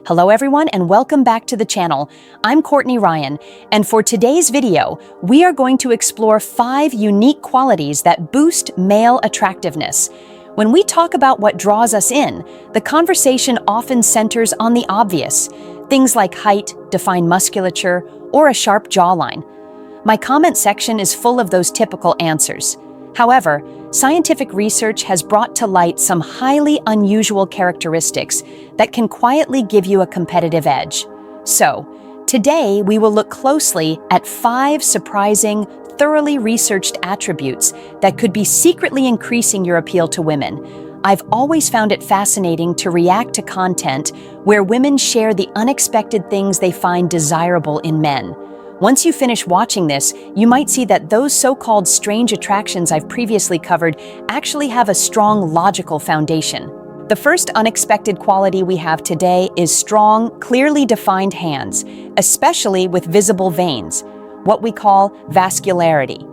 Hello everyone and welcome back to the channel. I'm Courtney Ryan, and for today's video, we are going to explore 5 unique qualities that boost male attractiveness. When we talk about what draws us in, the conversation often centers on the obvious, things like height, defined musculature, or a sharp jawline. My comment section is full of those typical answers. However, scientific research has brought to light some highly unusual characteristics that can quietly give you a competitive edge. So, today we will look closely at 5 surprising, thoroughly researched attributes that could be secretly increasing your appeal to women. I've always found it fascinating to react to content where women share the unexpected things they find desirable in men. Once you finish watching this, you might see that those so-called strange attractions I've previously covered actually have a strong logical foundation. The first unexpected quality we have today is strong, clearly defined hands, especially with visible veins, what we call vascularity.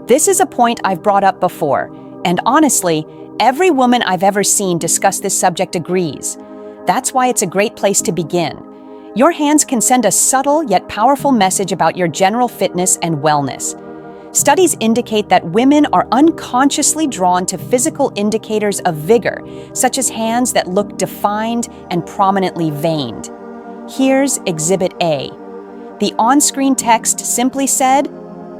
This is a point I've brought up before, and honestly, every woman I've ever seen discuss this subject agrees. That's why it's a great place to begin. Your hands can send a subtle yet powerful message about your general fitness and wellness. Studies indicate that women are unconsciously drawn to physical indicators of vigor, such as hands that look defined and prominently veined. Here's Exhibit A. The on-screen text simply said,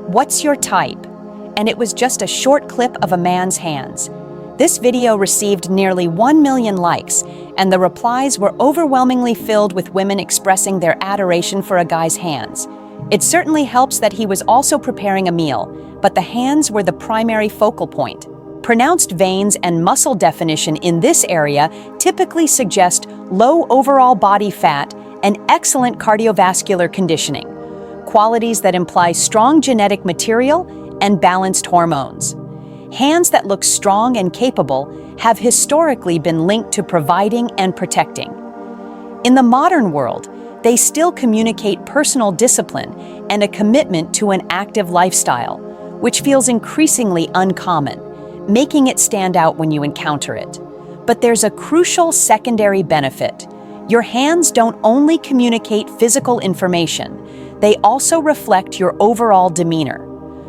"What's your type?" And it was just a short clip of a man's hands. This video received nearly 1 million likes, and the replies were overwhelmingly filled with women expressing their adoration for a guy's hands. It certainly helps that he was also preparing a meal, but the hands were the primary focal point. Pronounced veins and muscle definition in this area typically suggest low overall body fat and excellent cardiovascular conditioning, qualities that imply strong genetic material and balanced hormones. Hands that look strong and capable have historically been linked to providing and protecting. In the modern world, they still communicate personal discipline and a commitment to an active lifestyle, which feels increasingly uncommon, making it stand out when you encounter it. But there's a crucial secondary benefit. Your hands don't only communicate physical information, they also reflect your overall demeanor.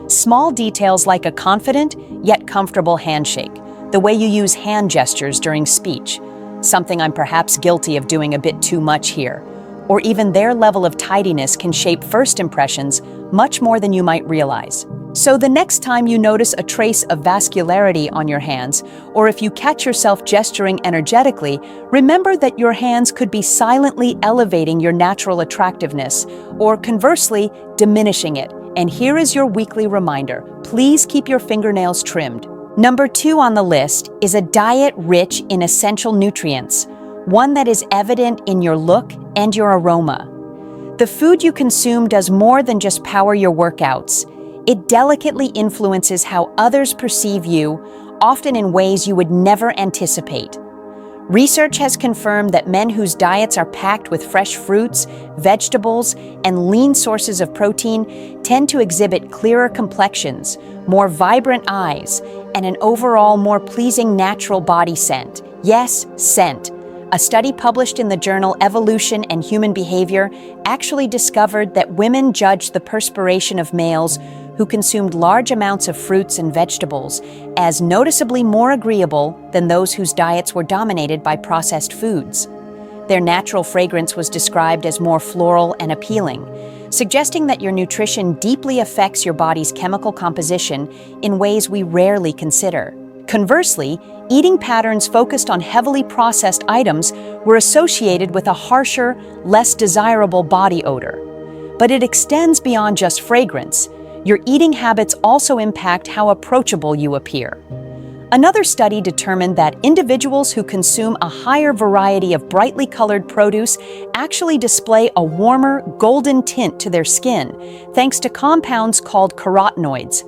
Small details like a confident yet comfortable handshake, the way you use hand gestures during speech, something I'm perhaps guilty of doing a bit too much here, or even their level of tidiness can shape first impressions much more than you might realize. So the next time you notice a trace of vascularity on your hands, or if you catch yourself gesturing energetically, remember that your hands could be silently elevating your natural attractiveness, or conversely, diminishing it. And here is your weekly reminder. Please keep your fingernails trimmed. Number 2 on the list is a diet rich in essential nutrients, one that is evident in your look and your aroma. The food you consume does more than just power your workouts. It delicately influences how others perceive you, often in ways you would never anticipate. Research has confirmed that men whose diets are packed with fresh fruits, vegetables, and lean sources of protein tend to exhibit clearer complexions, more vibrant eyes, and an overall more pleasing natural body scent. Yes, scent. A study published in the journal Evolution and Human Behavior actually discovered that women judged the perspiration of males who consumed large amounts of fruits and vegetables as noticeably more agreeable than those whose diets were dominated by processed foods. Their natural fragrance was described as more floral and appealing, suggesting that your nutrition deeply affects your body's chemical composition in ways we rarely consider. Conversely, eating patterns focused on heavily processed items were associated with a harsher, less desirable body odor. But it extends beyond just fragrance. Your eating habits also impact how approachable you appear. Another study determined that individuals who consume a higher variety of brightly colored produce actually display a warmer, golden tint to their skin, thanks to compounds called carotenoids.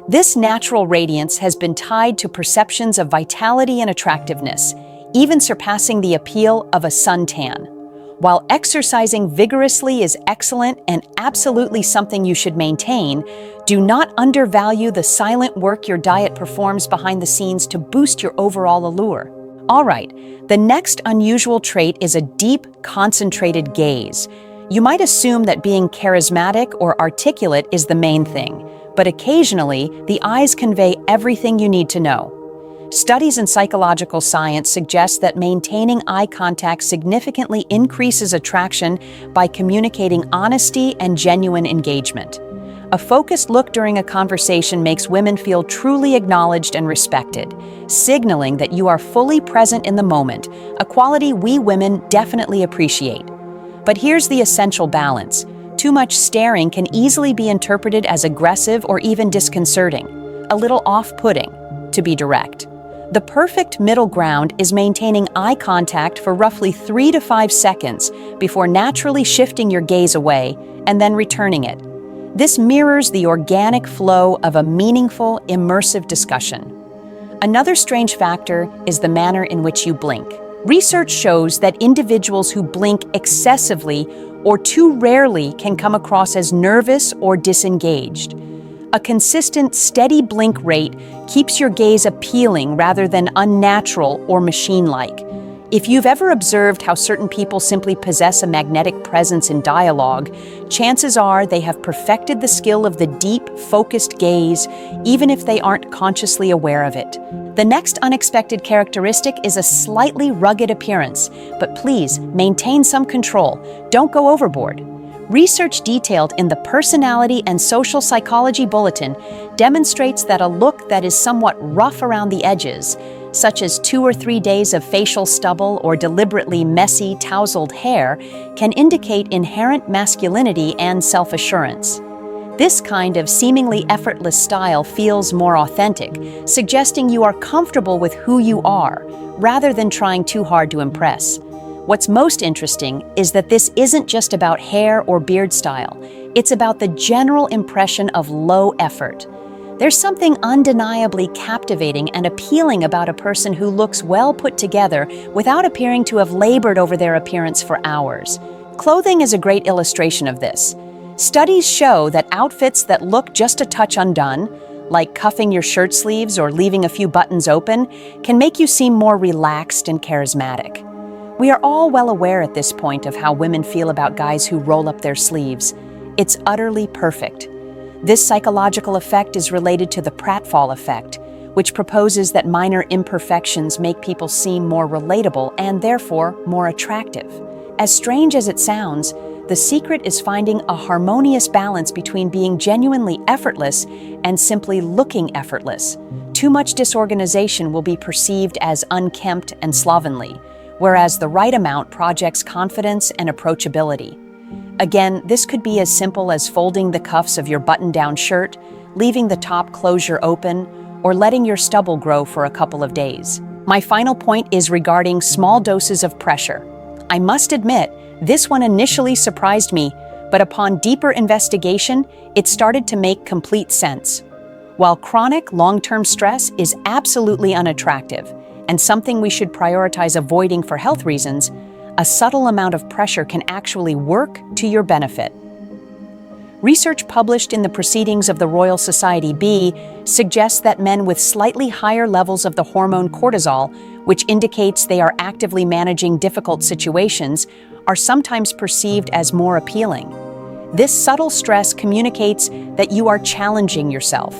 This natural radiance has been tied to perceptions of vitality and attractiveness, even surpassing the appeal of a suntan. While exercising vigorously is excellent and absolutely something you should maintain, do not undervalue the silent work your diet performs behind the scenes to boost your overall allure. All right, the next unusual trait is a deep, concentrated gaze. You might assume that being charismatic or articulate is the main thing, but occasionally, the eyes convey everything you need to know. Studies in psychological science suggest that maintaining eye contact significantly increases attraction by communicating honesty and genuine engagement. A focused look during a conversation makes women feel truly acknowledged and respected, signaling that you are fully present in the moment, a quality we women definitely appreciate. But here's the essential balance. Too much staring can easily be interpreted as aggressive or even disconcerting, a little off-putting, to be direct. The perfect middle ground is maintaining eye contact for roughly 3 to 5 seconds before naturally shifting your gaze away and then returning it. This mirrors the organic flow of a meaningful, immersive discussion. Another strange factor is the manner in which you blink. Research shows that individuals who blink excessively or too rarely can come across as nervous or disengaged. A consistent, steady blink rate keeps your gaze appealing rather than unnatural or machine-like. If you've ever observed how certain people simply possess a magnetic presence in dialogue, chances are they have perfected the skill of the deep, focused gaze, even if they aren't consciously aware of it. The next unexpected characteristic is a slightly rugged appearance, but please maintain some control. Don't go overboard. Research detailed in the Personality and Social Psychology Bulletin demonstrates that a look that is somewhat rough around the edges, such as 2 or 3 days of facial stubble or deliberately messy, tousled hair, can indicate inherent masculinity and self-assurance. This kind of seemingly effortless style feels more authentic, suggesting you are comfortable with who you are, rather than trying too hard to impress. What's most interesting is that this isn't just about hair or beard style. It's about the general impression of low effort. There's something undeniably captivating and appealing about a person who looks well put together without appearing to have labored over their appearance for hours. Clothing is a great illustration of this. Studies show that outfits that look just a touch undone, like cuffing your shirt sleeves or leaving a few buttons open, can make you seem more relaxed and charismatic. We are all well aware at this point of how women feel about guys who roll up their sleeves. It's utterly perfect. This psychological effect is related to the pratfall effect, which proposes that minor imperfections make people seem more relatable and therefore more attractive. As strange as it sounds, the secret is finding a harmonious balance between being genuinely effortless and simply looking effortless. Too much disorganization will be perceived as unkempt and slovenly, whereas the right amount projects confidence and approachability. Again, this could be as simple as folding the cuffs of your button-down shirt, leaving the top closure open, or letting your stubble grow for a couple of days. My final point is regarding small doses of pressure. I must admit, this one initially surprised me, but upon deeper investigation, it started to make complete sense. While chronic, long-term stress is absolutely unattractive, and something we should prioritize avoiding for health reasons, a subtle amount of pressure can actually work to your benefit. Research published in the Proceedings of the Royal Society B suggests that men with slightly higher levels of the hormone cortisol, which indicates they are actively managing difficult situations, are sometimes perceived as more appealing. This subtle stress communicates that you are challenging yourself,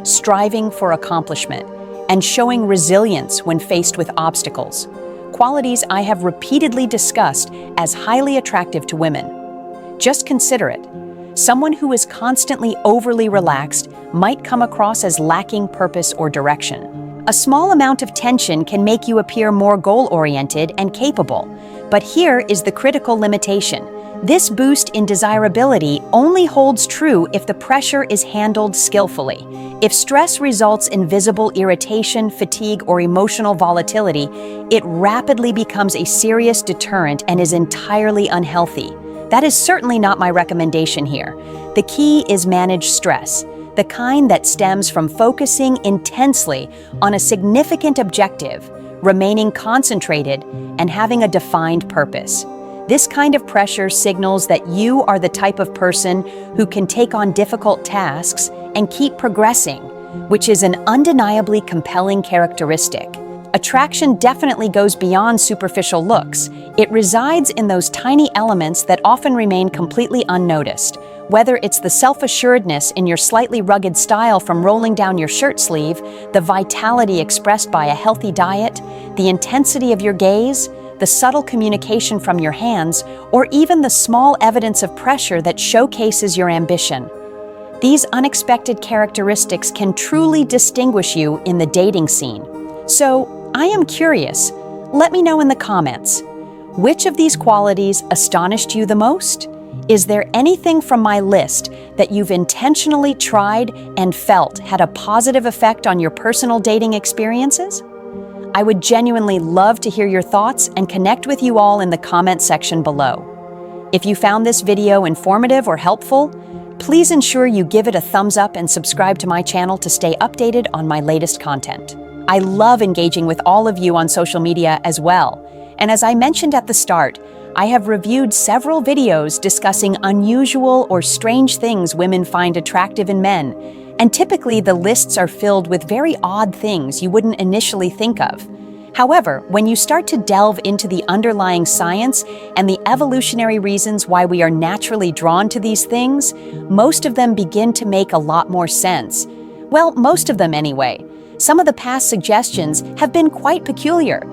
striving for accomplishment, and showing resilience when faced with obstacles, qualities I have repeatedly discussed as highly attractive to women. Just consider it. Someone who is constantly overly relaxed might come across as lacking purpose or direction. A small amount of tension can make you appear more goal-oriented and capable, but here is the critical limitation. This boost in desirability only holds true if the pressure is handled skillfully. If stress results in visible irritation, fatigue, or emotional volatility, it rapidly becomes a serious deterrent and is entirely unhealthy. That is certainly not my recommendation here. The key is managed stress, the kind that stems from focusing intensely on a significant objective, remaining concentrated, and having a defined purpose. This kind of pressure signals that you are the type of person who can take on difficult tasks and keep progressing, which is an undeniably compelling characteristic. Attraction definitely goes beyond superficial looks. It resides in those tiny elements that often remain completely unnoticed. Whether it's the self-assuredness in your slightly rugged style from rolling down your shirt sleeve, the vitality expressed by a healthy diet, the intensity of your gaze, the subtle communication from your hands, or even the small evidence of pressure that showcases your ambition. These unexpected characteristics can truly distinguish you in the dating scene. So, I am curious. Let me know in the comments. Which of these qualities astonished you the most? Is there anything from my list that you've intentionally tried and felt had a positive effect on your personal dating experiences? I would genuinely love to hear your thoughts and connect with you all in the comment section below. If you found this video informative or helpful, please ensure you give it a thumbs up and subscribe to my channel to stay updated on my latest content. I love engaging with all of you on social media as well. And as I mentioned at the start, I have reviewed several videos discussing unusual or strange things women find attractive in men. And typically the lists are filled with very odd things you wouldn't initially think of. However, when you start to delve into the underlying science and the evolutionary reasons why we are naturally drawn to these things, most of them begin to make a lot more sense. Well, most of them anyway. Some of the past suggestions have been quite peculiar.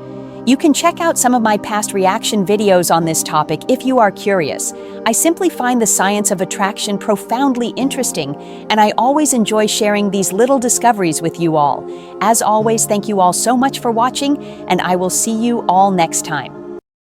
You can check out some of my past reaction videos on this topic if you are curious. I simply find the science of attraction profoundly interesting, and I always enjoy sharing these little discoveries with you all. As always, thank you all so much for watching, and I will see you all next time.